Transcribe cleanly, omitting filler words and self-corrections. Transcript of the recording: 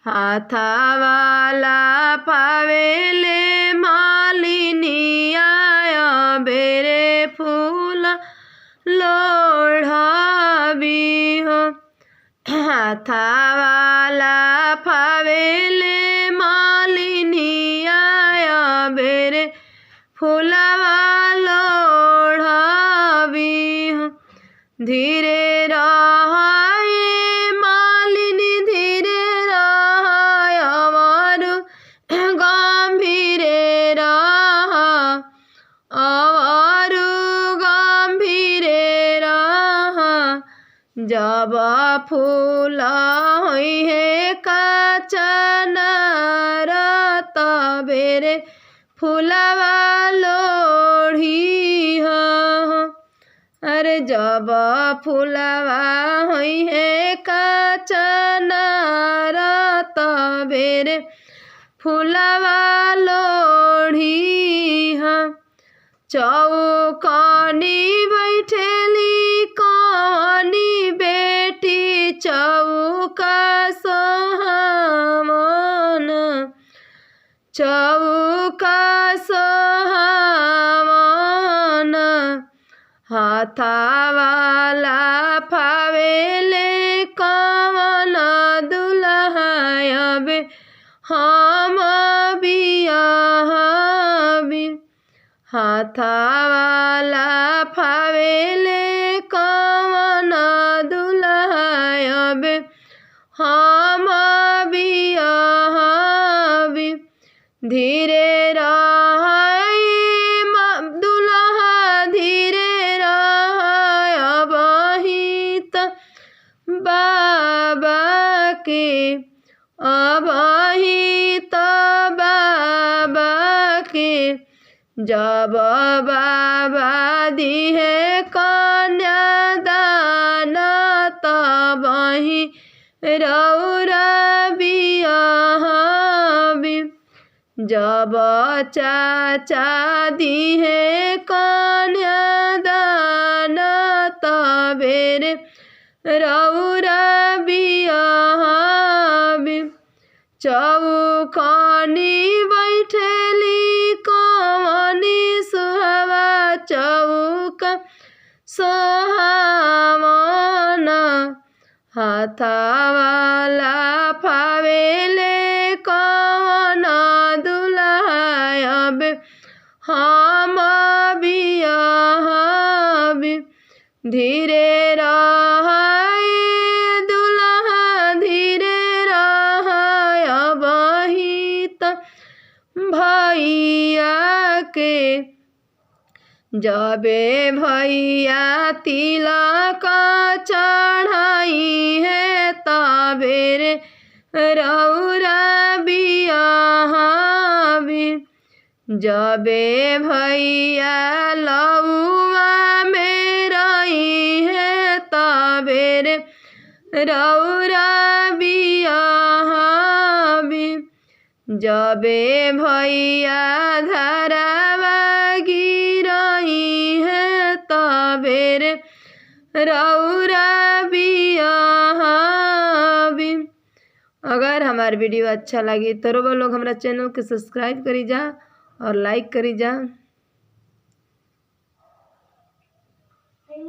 हाथावाला पावेले मालिनिया बेरे फूल लोढ़ावी हो। हाथावाला पावेले मालिनिया बेरे फूलवा लोढ़ावी हो। धीरे रहाए मालिनी धीरे रहाय अवारु गंभीरे रहा अवारु गंभीरे रहा। जब फूल होई है काचनार तबेरे फूलवा लोढ़ी हो। अरे जब फूलवा होई है काचनार तबेरे फूलवा लोढ़ी हो। चौकनी बैठेली कौनी बेटी चौका सोहावन चौका सोहावन। हाथावाला पावेले कवन दुल्हायबे हम बियाहबी। हाथावाला पावेले कवन दुल्हायबे हम बियाहबी। धीरे रहाए दुल्हा धीरे रहाय अबहित बाबा के अबहित बाबा के। जब बाबा दिहे कन्यादान तबहि रौरा बियाहबी। जब चाचा दिहे कन्यादान तबेरे रौरा बियाहबी। चौकनी बैठेली कवनी सुहावा चौका सोहावन। हाथावाला पावेले कवन दुल्हायबे हम बियाहबी। धीरे रहाए दुल्हा धीरे रहाय अबहित भैया के। जबे भैया तिलक चढ़ाई है तबेरे रौरा बियाहबी। जबे भैया लौआ में रही है तबेरे रौरा बियाहबी। जबे भैया धरावा गिरही है तबेरे रौरा बियाहबी। अगर हमार वीडियो अच्छा लगी तो रोबा लोग हमारा चैनल के सब्सक्राइब करी जा और लाइक करी जा।